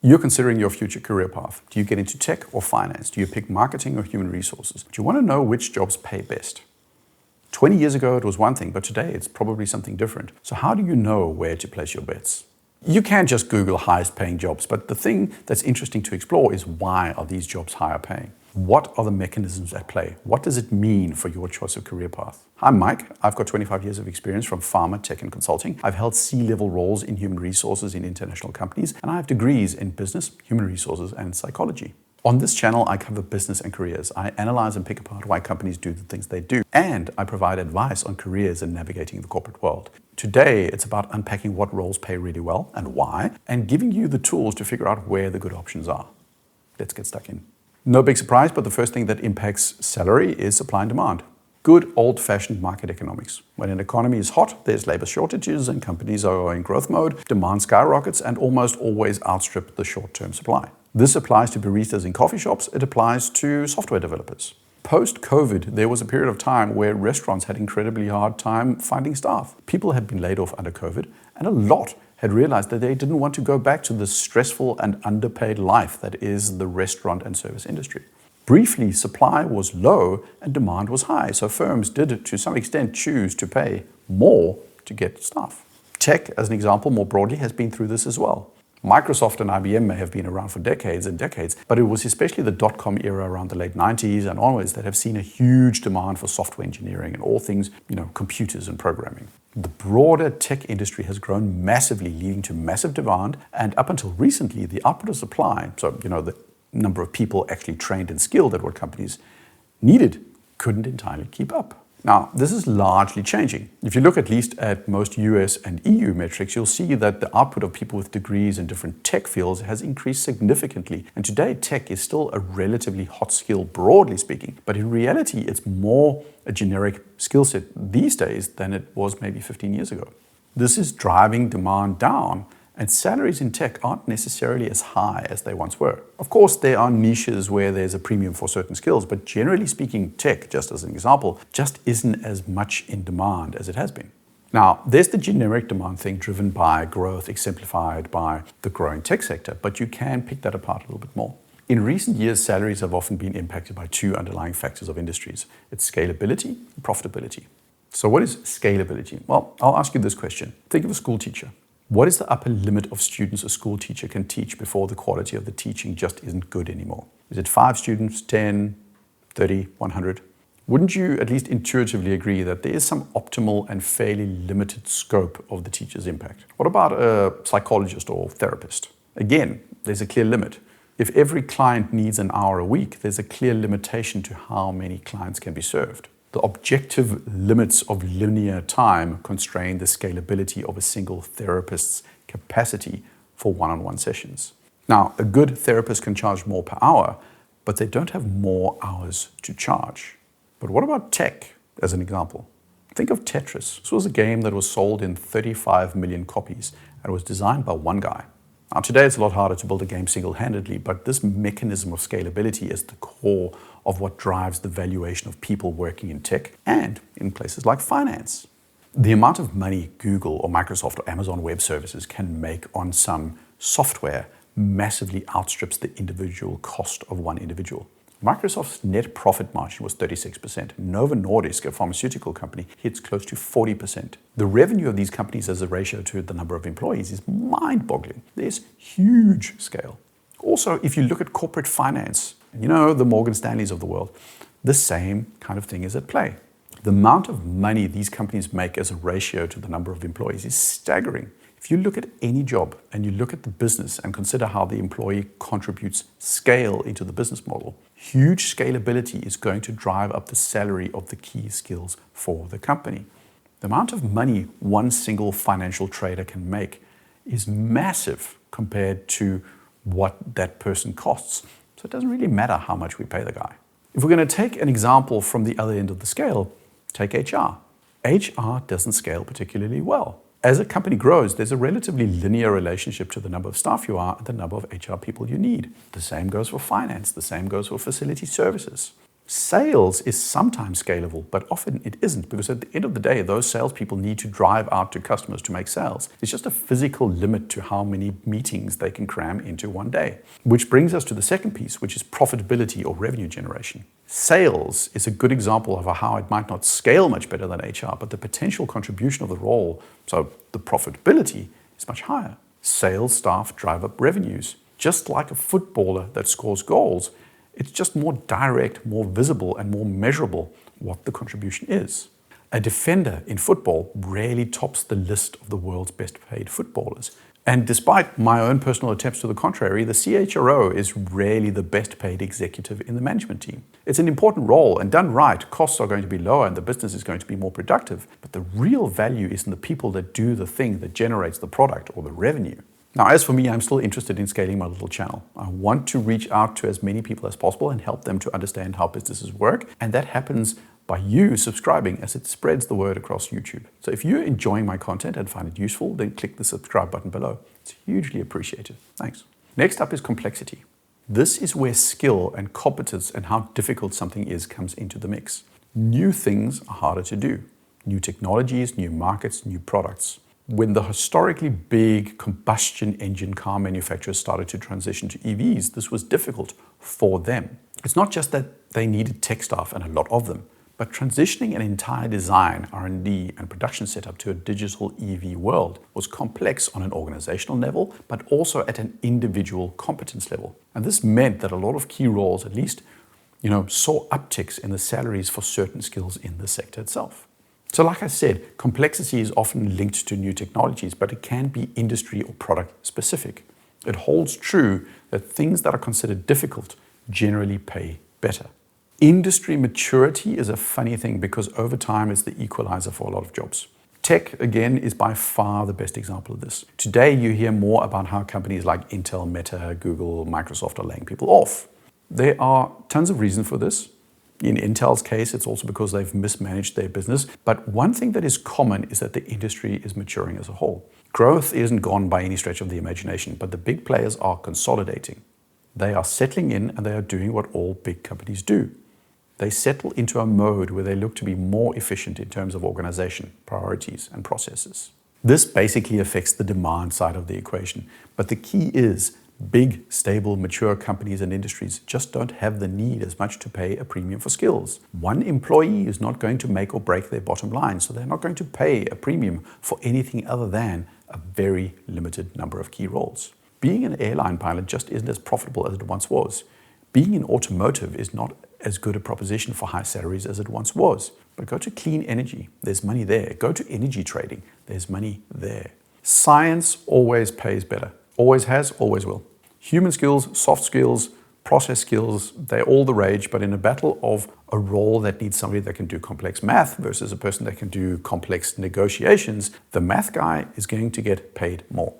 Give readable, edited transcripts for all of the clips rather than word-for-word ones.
You're considering your future career path. Do you get into tech or finance? Do you pick marketing or human resources? Do you want to know which jobs pay best? 20 years ago, it was one thing, but today it's probably something different. So how do you know where to place your bets? You can just Google highest paying jobs, but the thing that's interesting to explore is why are these jobs higher paying? What are the mechanisms at play? What does it mean for your choice of career path? I'm Mike. I've got 25 years of experience from pharma, tech, and consulting. I've held C-level roles in human resources in international companies, and I have degrees in business, human resources, and psychology. On this channel, I cover business and careers. I analyze and pick apart why companies do the things they do, and I provide advice on careers and navigating the corporate world. Today, it's about unpacking what roles pay really well and why, and giving you the tools to figure out where the good options are. Let's get stuck in. No big surprise, but the first thing that impacts salary is supply and demand. Good old-fashioned market economics. When an economy is hot, there's labor shortages and companies are in growth mode, demand skyrockets and almost always outstrip the short-term supply. This applies to baristas in coffee shops, it applies to software developers. Post-COVID, there was a period of time where restaurants had incredibly hard time finding staff. People had been laid off under COVID, and a lot had realized that they didn't want to go back to the stressful and underpaid life that is the restaurant and service industry. Briefly, supply was low and demand was high, so firms did to some extent choose to pay more to get staff. Tech, as an example, more broadly, has been through this as well. Microsoft and IBM may have been around for decades and decades, but it was especially the dot-com era around the late 90s and onwards that have seen a huge demand for software engineering and all things, computers and programming. The broader tech industry has grown massively, leading to massive demand, and up until recently, the output of supply, so the number of people actually trained and skilled at what companies needed, couldn't entirely keep up. Now, this is largely changing. If you look at least at most US and EU metrics, you'll see that the output of people with degrees in different tech fields has increased significantly. And today, tech is still a relatively hot skill, broadly speaking. But in reality, it's more a generic skill set these days than it was maybe 15 years ago. This is driving demand down, and salaries in tech aren't necessarily as high as they once were. Of course, there are niches where there's a premium for certain skills, but generally speaking, tech, just as an example, just isn't as much in demand as it has been. Now, there's the generic demand thing driven by growth, exemplified by the growing tech sector, but you can pick that apart a little bit more. In recent years, salaries have often been impacted by two underlying factors of industries. It's scalability and profitability. So what is scalability? Well, I'll ask you this question. Think of a school teacher. What is the upper limit of students a school teacher can teach before the quality of the teaching just isn't good anymore? Is it 5 students, 10, 30, 100? Wouldn't you at least intuitively agree that there is some optimal and fairly limited scope of the teacher's impact? What about a psychologist or therapist? Again, there's a clear limit. If every client needs an hour a week, there's a clear limitation to how many clients can be served. The objective limits of linear time constrain the scalability of a single therapist's capacity for one-on-one sessions. Now, a good therapist can charge more per hour, but they don't have more hours to charge. But what about tech, as an example? Think of Tetris. This was a game that was sold in 35 million copies and was designed by one guy. Now, today it's a lot harder to build a game single-handedly, but this mechanism of scalability is the core of what drives the valuation of people working in tech and in places like finance. The amount of money Google or Microsoft or Amazon Web Services can make on some software massively outstrips the individual cost of one individual. Microsoft's net profit margin was 36%. Novo Nordisk, a pharmaceutical company, hits close to 40%. The revenue of these companies as a ratio to the number of employees is mind-boggling. There's huge scale. Also, if you look at corporate finance, the Morgan Stanleys of the world, the same kind of thing is at play. The amount of money these companies make as a ratio to the number of employees is staggering. If you look at any job and you look at the business and consider how the employee contributes scale into the business model, huge scalability is going to drive up the salary of the key skills for the company. The amount of money one single financial trader can make is massive compared to what that person costs. So it doesn't really matter how much we pay the guy. If we're going to take an example from the other end of the scale, take HR. HR doesn't scale particularly well. As a company grows, there's a relatively linear relationship to the number of staff you are and the number of HR people you need. The same goes for finance. The same goes for facility services. Sales is sometimes scalable, but often it isn't, because at the end of the day, those salespeople need to drive out to customers to make sales. It's just a physical limit to how many meetings they can cram into one day. Which brings us to the second piece, which is profitability or revenue generation. Sales is a good example of how it might not scale much better than HR, but the potential contribution of the role, so the profitability, is much higher. Sales staff drive up revenues. Just like a footballer that scores goals, it's just more direct, more visible, and more measurable what the contribution is. A defender in football rarely tops the list of the world's best paid footballers. And despite my own personal attempts to the contrary, the CHRO is rarely the best paid executive in the management team. It's an important role, and done right, costs are going to be lower and the business is going to be more productive. But the real value is in the people that do the thing that generates the product or the revenue. Now, as for me, I'm still interested in scaling my little channel. I want to reach out to as many people as possible and help them to understand how businesses work. And that happens by you subscribing, as it spreads the word across YouTube. So if you're enjoying my content and find it useful, then click the subscribe button below. It's hugely appreciated. Thanks. Next up is complexity. This is where skill and competence and how difficult something is comes into the mix. New things are harder to do. New technologies, new markets, new products. When the historically big combustion engine car manufacturers started to transition to EVs, this was difficult for them. It's not just that they needed tech staff and a lot of them, but transitioning an entire design, R&D, and production setup to a digital EV world was complex on an organizational level, but also at an individual competence level. And this meant that a lot of key roles, at least, saw upticks in the salaries for certain skills in the sector itself. So like I said, complexity is often linked to new technologies, but it can be industry or product specific. It holds true that things that are considered difficult generally pay better. Industry maturity is a funny thing because over time it's the equalizer for a lot of jobs. Tech, again, is by far the best example of this. Today you hear more about how companies like Intel, Meta, Google, Microsoft are laying people off. There are tons of reasons for this. In Intel's case, it's also because they've mismanaged their business. But one thing that is common is that the industry is maturing as a whole. Growth isn't gone by any stretch of the imagination, but the big players are consolidating. They are settling in and they are doing what all big companies do. They settle into a mode where they look to be more efficient in terms of organization, priorities, and processes. This basically affects the demand side of the equation. But the key is big, stable, mature companies and industries just don't have the need as much to pay a premium for skills. One employee is not going to make or break their bottom line, so they're not going to pay a premium for anything other than a very limited number of key roles. Being an airline pilot just isn't as profitable as it once was. Being in automotive is not as good a proposition for high salaries as it once was. But go to clean energy, there's money there. Go to energy trading, there's money there. Science always pays better. Always has, always will. Human skills, soft skills, process skills, they're all the rage, but in a battle of a role that needs somebody that can do complex math versus a person that can do complex negotiations, the math guy is going to get paid more.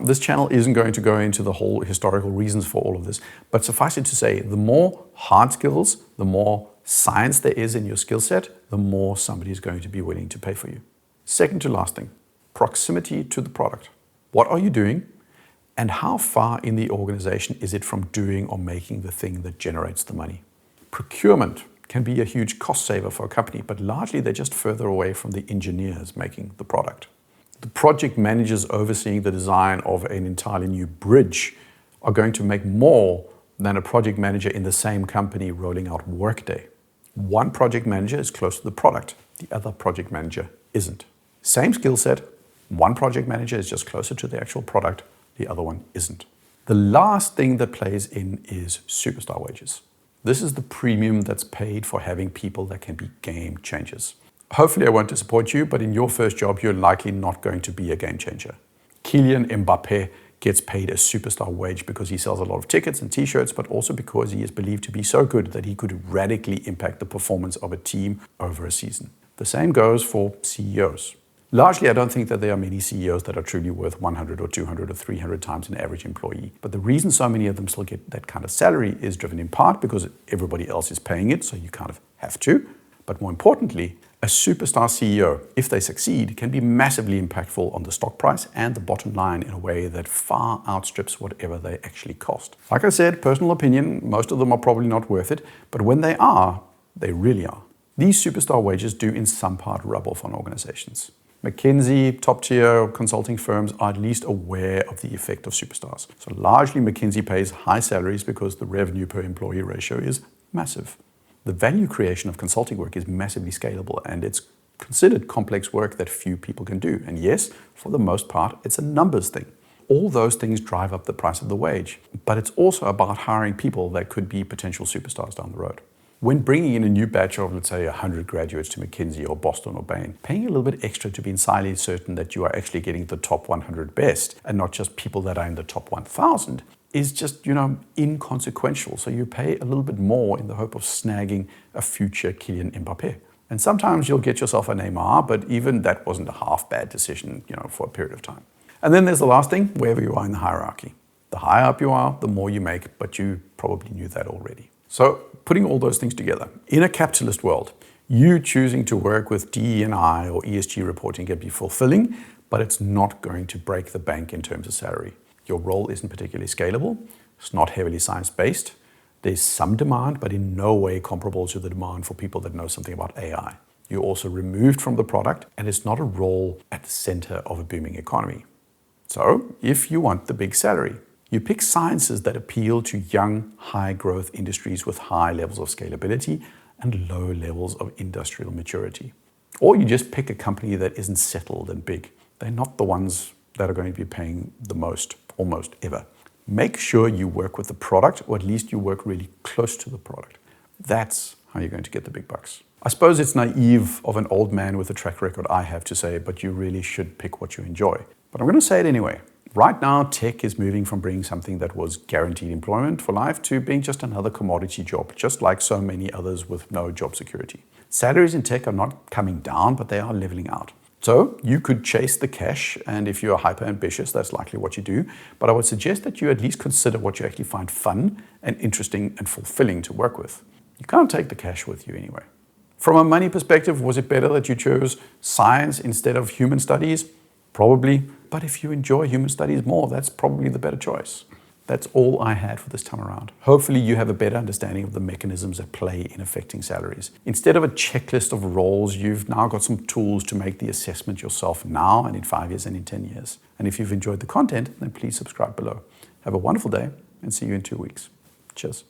This channel isn't going to go into the whole historical reasons for all of this, but suffice it to say, the more hard skills, the more science there is in your skill set, the more somebody is going to be willing to pay for you. Second to last thing, proximity to the product. What are you doing? And how far in the organization is it from doing or making the thing that generates the money? Procurement can be a huge cost saver for a company, but largely they're just further away from the engineers making the product. The project managers overseeing the design of an entirely new bridge are going to make more than a project manager in the same company rolling out Workday. One project manager is close to the product, the other project manager isn't. Same skill set, one project manager is just closer to the actual product, the other one isn't. The last thing that plays in is superstar wages. This is the premium that's paid for having people that can be game changers. Hopefully I won't disappoint you, but in your first job, you're likely not going to be a game changer. Kylian Mbappé gets paid a superstar wage because he sells a lot of tickets and t-shirts, but also because he is believed to be so good that he could radically impact the performance of a team over a season. The same goes for CEOs. Largely, I don't think that there are many CEOs that are truly worth 100 or 200 or 300 times an average employee. But the reason so many of them still get that kind of salary is driven in part because everybody else is paying it, so you kind of have to. But more importantly, a superstar CEO, if they succeed, can be massively impactful on the stock price and the bottom line in a way that far outstrips whatever they actually cost. Like I said, personal opinion, most of them are probably not worth it, but when they are, they really are. These superstar wages do in some part rub off on organizations. McKinsey, top-tier consulting firms are at least aware of the effect of superstars. So largely McKinsey pays high salaries because the revenue per employee ratio is massive. The value creation of consulting work is massively scalable, and it's considered complex work that few people can do. And yes, for the most part, it's a numbers thing. All those things drive up the price of the wage, but it's also about hiring people that could be potential superstars down the road. When bringing in a new batch of, let's say, 100 graduates to McKinsey or Boston or Bain, paying a little bit extra to be entirely certain that you are actually getting the top 100 best and not just people that are in the top 1,000 is just, inconsequential. So you pay a little bit more in the hope of snagging a future Kylian Mbappé. And sometimes you'll get yourself a Neymar, but even that wasn't a half bad decision, for a period of time. And then there's the last thing, wherever you are in the hierarchy. The higher up you are, the more you make, but you probably knew that already. So putting all those things together, in a capitalist world, you choosing to work with DE&I or ESG reporting can be fulfilling, but it's not going to break the bank in terms of salary. Your role isn't particularly scalable. It's not heavily science-based. There's some demand, but in no way comparable to the demand for people that know something about AI. You're also removed from the product, and it's not a role at the center of a booming economy. So if you want the big salary, you pick sciences that appeal to young, high-growth industries with high levels of scalability and low levels of industrial maturity. Or you just pick a company that isn't settled and big. They're not the ones that are going to be paying the most, almost ever. Make sure you work with the product, or at least you work really close to the product. That's how you're going to get the big bucks. I suppose it's naive of an old man with a track record I have to say, but you really should pick what you enjoy. But I'm going to say it anyway. Right now, tech is moving from being something that was guaranteed employment for life to being just another commodity job, just like so many others with no job security. Salaries in tech are not coming down, but they are leveling out. So you could chase the cash, and if you're hyper ambitious, that's likely what you do. But I would suggest that you at least consider what you actually find fun and interesting and fulfilling to work with. You can't take the cash with you anyway. From a money perspective, was it better that you chose science instead of human studies? Probably. But if you enjoy human studies more, that's probably the better choice. That's all I had for this time around. Hopefully you have a better understanding of the mechanisms at play in affecting salaries. Instead of a checklist of roles, you've now got some tools to make the assessment yourself now and in 5 years and in 10 years. And if you've enjoyed the content, then please subscribe below. Have a wonderful day and see you in 2 weeks. Cheers.